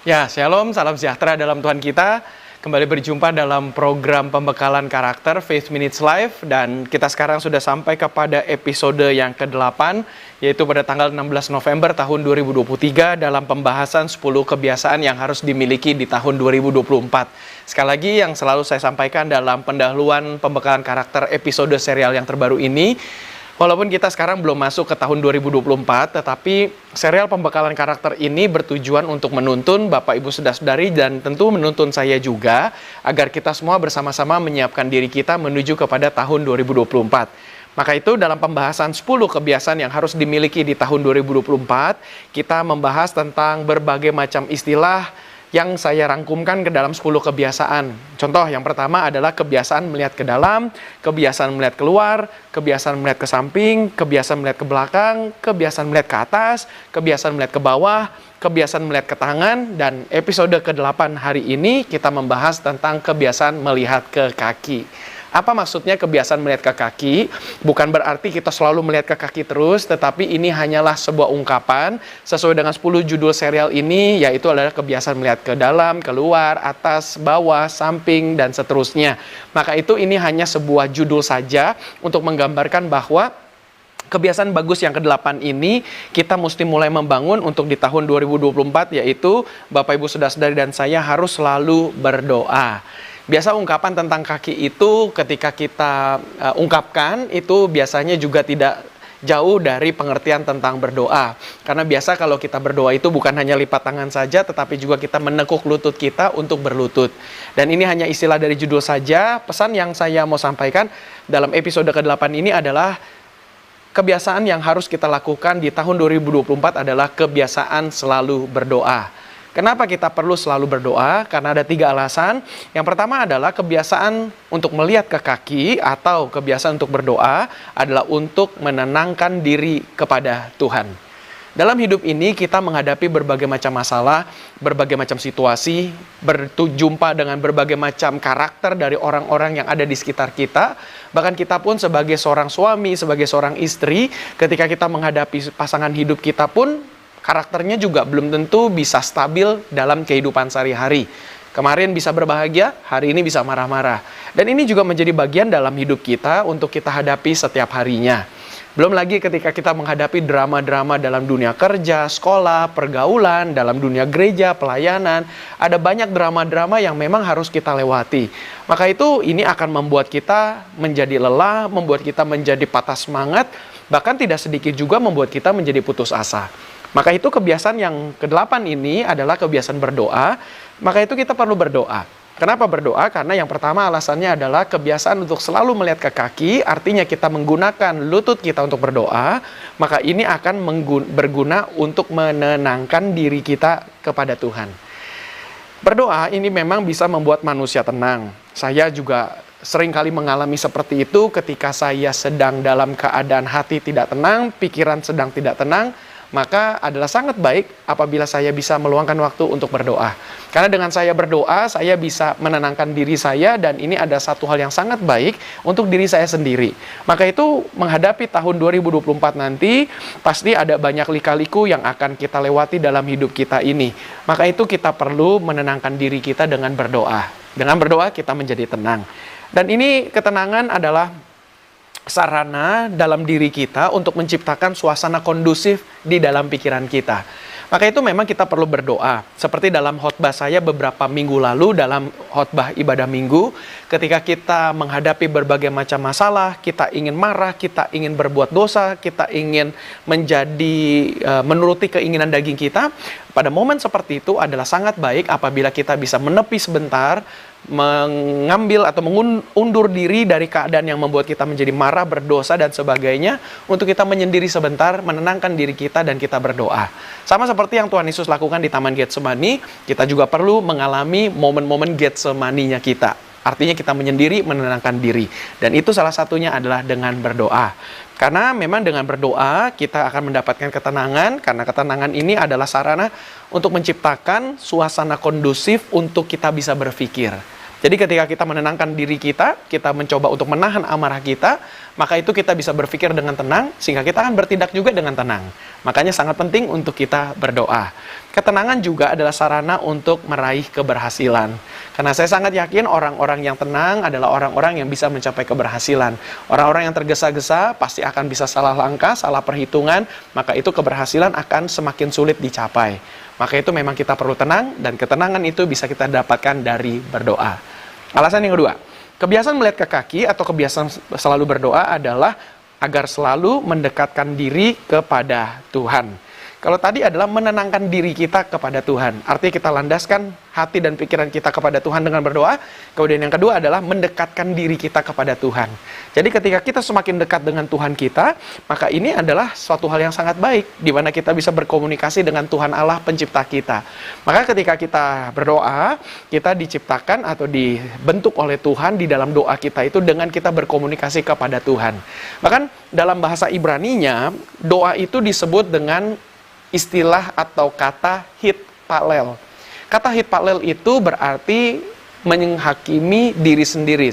Ya, shalom, salam sejahtera dalam Tuhan kita. Kembali berjumpa dalam program pembekalan karakter Faith Minutes Live. Dan kita sekarang sudah sampai kepada episode yang ke-8, yaitu pada tanggal 16 November tahun 2023 dalam pembahasan 10 kebiasaan yang harus dimiliki di tahun 2024. Sekali lagi yang selalu saya sampaikan dalam pendahuluan pembekalan karakter episode serial yang terbaru ini, walaupun kita sekarang belum masuk ke tahun 2024, tetapi serial pembekalan karakter ini bertujuan untuk menuntun Bapak Ibu Saudara-saudari dan tentu menuntun saya juga agar kita semua bersama-sama menyiapkan diri kita menuju kepada tahun 2024. Maka itu dalam pembahasan 10 kebiasaan yang harus dimiliki di tahun 2024, kita membahas tentang berbagai macam istilah yang saya rangkumkan ke dalam 10 kebiasaan. Contoh yang pertama adalah kebiasaan melihat ke dalam, kebiasaan melihat keluar, kebiasaan melihat ke samping, kebiasaan melihat ke belakang, kebiasaan melihat ke atas, kebiasaan melihat ke bawah, kebiasaan melihat ke tangan, dan episode ke-8 hari ini kita membahas tentang kebiasaan melihat ke kaki. Apa maksudnya kebiasaan melihat ke kaki? Bukan berarti kita selalu melihat ke kaki terus, tetapi ini hanyalah sebuah ungkapan sesuai dengan 10 judul serial ini, yaitu adalah kebiasaan melihat ke dalam, keluar, atas, bawah, samping, dan seterusnya. Maka itu ini hanya sebuah judul saja untuk menggambarkan bahwa kebiasaan bagus yang ke-8 ini kita mesti mulai membangun untuk di tahun 2024, yaitu Bapak Ibu Saudara-saudari dan saya harus selalu berdoa. Biasa ungkapan tentang kaki itu ketika kita ungkapkan itu biasanya juga tidak jauh dari pengertian tentang berdoa. Karena biasa kalau kita berdoa itu bukan hanya lipat tangan saja, tetapi juga kita menekuk lutut kita untuk berlutut. Dan ini hanya istilah dari judul saja. Pesan yang saya mau sampaikan dalam episode ke-8 ini adalah kebiasaan yang harus kita lakukan di tahun 2024 adalah kebiasaan selalu berdoa. Kenapa kita perlu selalu berdoa? Karena ada 3 alasan. Yang pertama adalah kebiasaan untuk melihat ke kaki atau kebiasaan untuk berdoa adalah untuk menenangkan diri kepada Tuhan. Dalam hidup ini kita menghadapi berbagai macam masalah, berbagai macam situasi, berjumpa dengan berbagai macam karakter dari orang-orang yang ada di sekitar kita. Bahkan kita pun sebagai seorang suami, sebagai seorang istri, ketika kita menghadapi pasangan hidup kita pun, karakternya juga belum tentu bisa stabil dalam kehidupan sehari-hari. Kemarin bisa berbahagia, hari ini bisa marah-marah. Dan ini juga menjadi bagian dalam hidup kita untuk kita hadapi setiap harinya. Belum lagi ketika kita menghadapi drama-drama dalam dunia kerja, sekolah, pergaulan, dalam dunia gereja, pelayanan. Ada banyak drama-drama yang memang harus kita lewati. Maka itu ini akan membuat kita menjadi lelah, membuat kita menjadi patah semangat, bahkan tidak sedikit juga membuat kita menjadi putus asa. Maka itu kebiasaan yang ke-8 ini adalah kebiasaan berdoa. Maka itu kita perlu berdoa. Kenapa berdoa? Karena yang pertama alasannya adalah kebiasaan untuk selalu melihat ke kaki, artinya kita menggunakan lutut kita untuk berdoa, maka ini akan berguna untuk menenangkan diri kita kepada Tuhan. Berdoa ini memang bisa membuat manusia tenang. Saya juga seringkali mengalami seperti itu ketika saya sedang dalam keadaan hati tidak tenang, pikiran sedang tidak tenang, maka adalah sangat baik apabila saya bisa meluangkan waktu untuk berdoa. Karena dengan saya berdoa, saya bisa menenangkan diri saya, dan ini ada satu hal yang sangat baik untuk diri saya sendiri. Maka itu menghadapi tahun 2024 nanti, pasti ada banyak lika-liku yang akan kita lewati dalam hidup kita ini. Maka itu kita perlu menenangkan diri kita dengan berdoa. Dengan berdoa kita menjadi tenang. Dan ini ketenangan adalah sarana dalam diri kita untuk menciptakan suasana kondusif di dalam pikiran kita. Maka itu memang kita perlu berdoa. Seperti dalam khotbah saya beberapa minggu lalu, dalam khotbah ibadah minggu, ketika kita menghadapi berbagai macam masalah, kita ingin marah, kita ingin berbuat dosa, kita ingin menuruti keinginan daging kita, pada momen seperti itu adalah sangat baik apabila kita bisa menepi sebentar, mengambil atau mengundur diri dari keadaan yang membuat kita menjadi marah, berdosa, dan sebagainya, untuk kita menyendiri sebentar, menenangkan diri kita, dan kita berdoa. Sama seperti yang Tuhan Yesus lakukan di Taman Getsemani, kita juga perlu mengalami momen-momen Getsemani-nya kita. Artinya kita menyendiri, menenangkan diri. Dan itu salah satunya adalah dengan berdoa. Karena memang dengan berdoa kita akan mendapatkan ketenangan, karena ketenangan ini adalah sarana untuk menciptakan suasana kondusif untuk kita bisa berpikir. Jadi ketika kita menenangkan diri kita mencoba untuk menahan amarah kita, maka itu kita bisa berpikir dengan tenang, sehingga kita akan bertindak juga dengan tenang. Makanya sangat penting untuk kita berdoa. Ketenangan juga adalah sarana untuk meraih keberhasilan. Karena saya sangat yakin orang-orang yang tenang adalah orang-orang yang bisa mencapai keberhasilan. Orang-orang yang tergesa-gesa pasti akan bisa salah langkah, salah perhitungan, maka itu keberhasilan akan semakin sulit dicapai. Maka itu memang kita perlu tenang, dan ketenangan itu bisa kita dapatkan dari berdoa. Alasan yang kedua, kebiasaan melihat ke kaki atau kebiasaan selalu berdoa adalah agar selalu mendekatkan diri kepada Tuhan. Kalau tadi adalah menenangkan diri kita kepada Tuhan. Artinya kita landaskan hati dan pikiran kita kepada Tuhan dengan berdoa. Kemudian yang kedua adalah mendekatkan diri kita kepada Tuhan. Jadi ketika kita semakin dekat dengan Tuhan kita, maka ini adalah suatu hal yang sangat baik, di mana kita bisa berkomunikasi dengan Tuhan Allah pencipta kita. Maka ketika kita berdoa, kita diciptakan atau dibentuk oleh Tuhan di dalam doa kita itu dengan kita berkomunikasi kepada Tuhan. Bahkan dalam bahasa Ibraninya, doa itu disebut dengan istilah atau kata hitpalel. Kata hitpalel itu berarti menghakimi diri sendiri,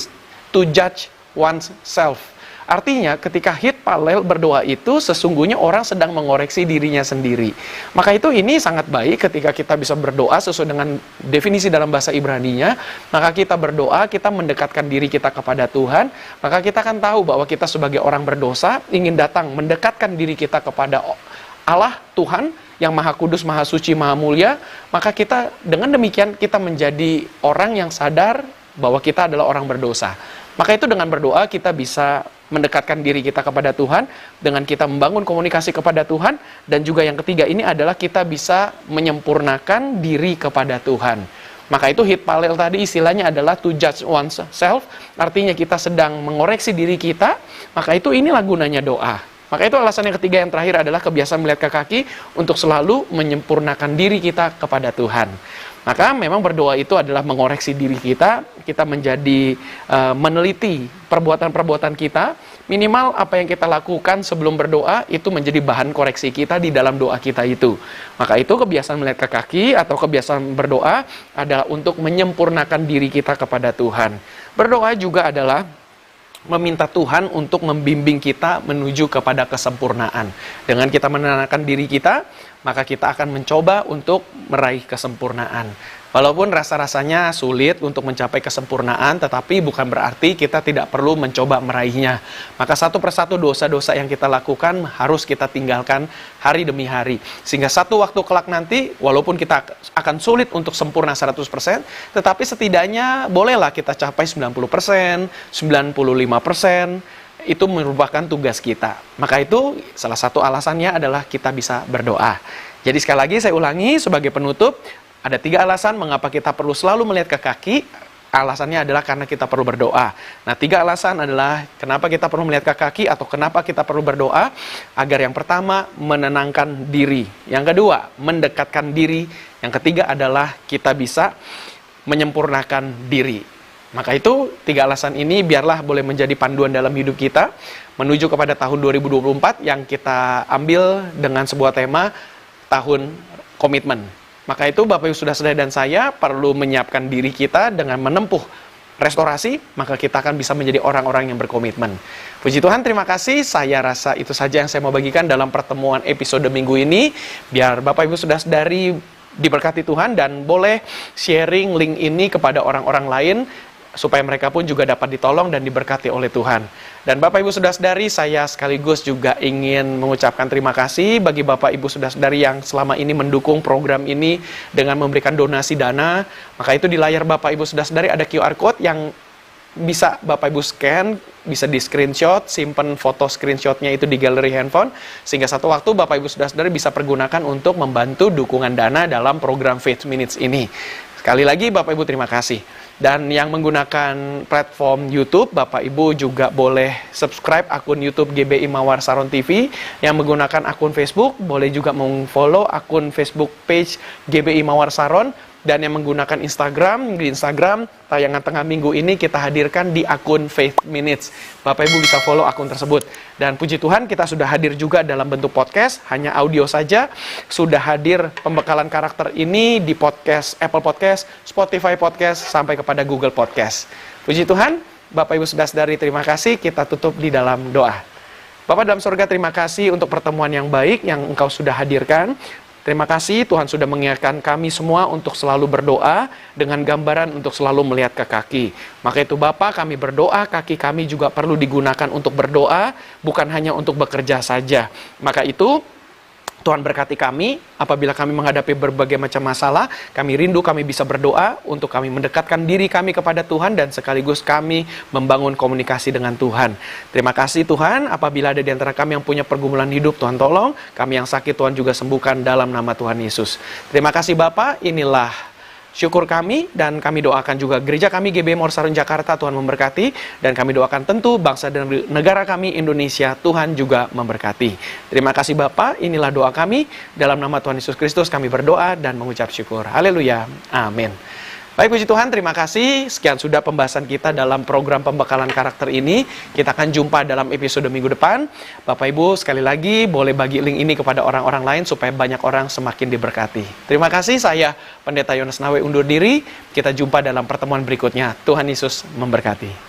to judge oneself. Artinya ketika hitpalel berdoa itu sesungguhnya orang sedang mengoreksi dirinya sendiri. Maka itu ini sangat baik ketika kita bisa berdoa sesuai dengan definisi dalam bahasa Ibraninya. Maka kita berdoa, kita mendekatkan diri kita kepada Tuhan. Maka kita akan tahu bahwa kita sebagai orang berdosa ingin datang mendekatkan diri kita kepada Allah, Tuhan, yang Maha Kudus, Maha Suci, Maha Mulia. Maka kita, dengan demikian, kita menjadi orang yang sadar bahwa kita adalah orang berdosa. Maka itu dengan berdoa, kita bisa mendekatkan diri kita kepada Tuhan, dengan kita membangun komunikasi kepada Tuhan, dan juga yang ketiga ini adalah kita bisa menyempurnakan diri kepada Tuhan. Maka itu hitpalel tadi istilahnya adalah to judge oneself, artinya kita sedang mengoreksi diri kita, maka itu inilah gunanya doa. Maka itu alasan yang ketiga yang terakhir adalah kebiasaan melihat ke kaki untuk selalu menyempurnakan diri kita kepada Tuhan. Maka memang berdoa itu adalah mengoreksi diri kita menjadi meneliti perbuatan-perbuatan kita, minimal apa yang kita lakukan sebelum berdoa itu menjadi bahan koreksi kita di dalam doa kita itu. Maka itu kebiasaan melihat ke kaki atau kebiasaan berdoa adalah untuk menyempurnakan diri kita kepada Tuhan. Berdoa juga adalah meminta Tuhan untuk membimbing kita menuju kepada kesempurnaan. Dengan kita menenangkan diri kita, maka kita akan mencoba untuk meraih kesempurnaan. Walaupun rasa-rasanya sulit untuk mencapai kesempurnaan, tetapi bukan berarti kita tidak perlu mencoba meraihnya. Maka satu persatu dosa-dosa yang kita lakukan harus kita tinggalkan hari demi hari. Sehingga satu waktu kelak nanti, walaupun kita akan sulit untuk sempurna 100%, tetapi setidaknya bolehlah kita capai 90%, 95%, itu merupakan tugas kita. Maka itu salah satu alasannya adalah kita bisa berdoa. Jadi sekali lagi saya ulangi sebagai penutup, ada 3 alasan mengapa kita perlu selalu melihat ke kaki. Alasannya adalah karena kita perlu berdoa. Nah, 3 alasan adalah kenapa kita perlu melihat ke kaki atau kenapa kita perlu berdoa. Agar yang pertama, menenangkan diri. Yang kedua, mendekatkan diri. Yang ketiga adalah kita bisa menyempurnakan diri. Maka itu 3 alasan ini biarlah boleh menjadi panduan dalam hidup kita menuju kepada tahun 2024 yang kita ambil dengan sebuah tema tahun komitmen. Maka itu Bapak Ibu Saudara dan saya perlu menyiapkan diri kita dengan menempuh restorasi, maka kita akan bisa menjadi orang-orang yang berkomitmen. Puji Tuhan, terima kasih. Saya rasa itu saja yang saya mau bagikan dalam pertemuan episode minggu ini. Biar Bapak Ibu Saudara-saudari diberkati Tuhan dan boleh sharing link ini kepada orang-orang lain supaya mereka pun juga dapat ditolong dan diberkati oleh Tuhan. Dan Bapak Ibu Saudara-saudari, saya sekaligus juga ingin mengucapkan terima kasih bagi Bapak Ibu Saudara-saudari yang selama ini mendukung program ini dengan memberikan donasi dana. Maka itu di layar Bapak Ibu Saudara-saudari ada QR Code yang bisa Bapak Ibu scan, bisa di screenshot, simpan foto screenshotnya itu di galeri handphone, sehingga satu waktu Bapak Ibu Saudara-saudari bisa pergunakan untuk membantu dukungan dana dalam program Faith Minutes ini. Sekali lagi Bapak Ibu terima kasih. Dan yang menggunakan platform YouTube, Bapak Ibu juga boleh subscribe akun YouTube GBI Mawar Saron TV. Yang menggunakan akun Facebook, boleh juga meng-follow akun Facebook page GBI Mawar Saron. Dan yang menggunakan Instagram, di Instagram tayangan tengah minggu ini kita hadirkan di akun Faith Minutes. Bapak Ibu bisa follow akun tersebut. Dan puji Tuhan kita sudah hadir juga dalam bentuk podcast, hanya audio saja. Sudah hadir pembekalan karakter ini di podcast, Apple Podcast, Spotify Podcast, sampai kepada Google Podcast. Puji Tuhan, Bapak Ibu Saudara-saudari, terima kasih. Kita tutup di dalam doa. Bapak dalam surga, terima kasih untuk pertemuan yang baik yang Engkau sudah hadirkan. Terima kasih Tuhan sudah mengingatkan kami semua untuk selalu berdoa dengan gambaran untuk selalu melihat ke kaki. Maka itu Bapa, kami berdoa, kaki kami juga perlu digunakan untuk berdoa, bukan hanya untuk bekerja saja. Maka itu Tuhan berkati kami, apabila kami menghadapi berbagai macam masalah, kami rindu kami bisa berdoa untuk kami mendekatkan diri kami kepada Tuhan dan sekaligus kami membangun komunikasi dengan Tuhan. Terima kasih Tuhan, apabila ada di antara kami yang punya pergumulan hidup, Tuhan tolong. Kami yang sakit, Tuhan juga sembuhkan dalam nama Tuhan Yesus. Terima kasih Bapa, inilah syukur kami, dan kami doakan juga gereja kami GBM Orsarun Jakarta, Tuhan memberkati, dan kami doakan tentu bangsa dan negara kami Indonesia, Tuhan juga memberkati. Terima kasih Bapa, inilah doa kami, dalam nama Tuhan Yesus Kristus kami berdoa dan mengucap syukur. Haleluya, amin. Baik, puji Tuhan, terima kasih. Sekian sudah pembahasan kita dalam program pembekalan karakter ini. Kita akan jumpa dalam episode minggu depan. Bapak Ibu, sekali lagi boleh bagi link ini kepada orang-orang lain supaya banyak orang semakin diberkati. Terima kasih, saya Pendeta Yones Nawe undur diri. Kita jumpa dalam pertemuan berikutnya. Tuhan Yesus memberkati.